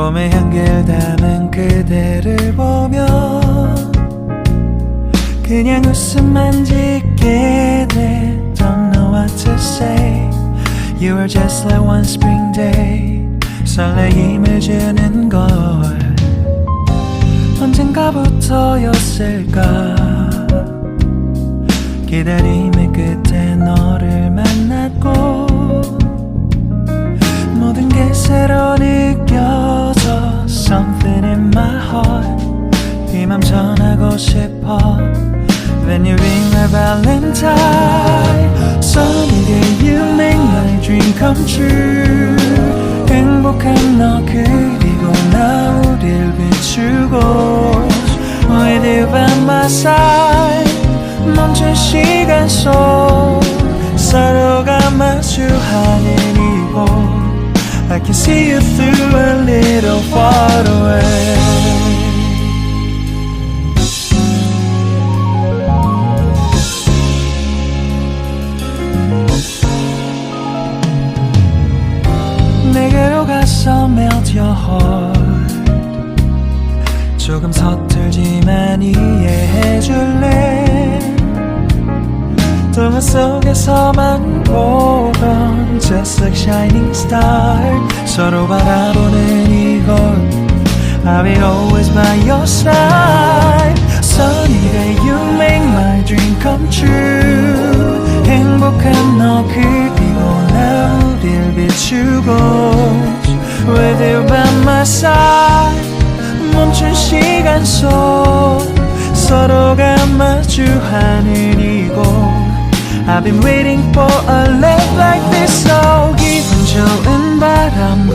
봄의 향기를 담은 그대를 보며 그냥 웃음만 짓게 돼. Don't know what to say. You were just like one spring day. 설레임을 주는 걸 언젠가부터였을까. 기다림의 끝에 너를 만났고 모든 게 새로 느껴져. Something in my heart. 이 맘 전하고 싶어. When you ring my valentine. Sunny day you make my dream come true. 행복한 너 그리고 나 우릴 비추고 With you by my side. 멈춘 시간 속 서로가 마주하는 이곳 I can see you through a little far away. 내게로 가서 melt your heart. 조금 서툴지만 이해해줄래. 동화 속에서만 보던 Just like shining star. 서로 바라보는 이곳 I'll be always by your side. Sunny day you make my dream come true. 행복한 너 그리고 나 우릴 비추고 With you by my side. 멈춘 시간 속 서로가 마주하는 이곳 I've been waiting for a love like this. So 기분 좋은 바람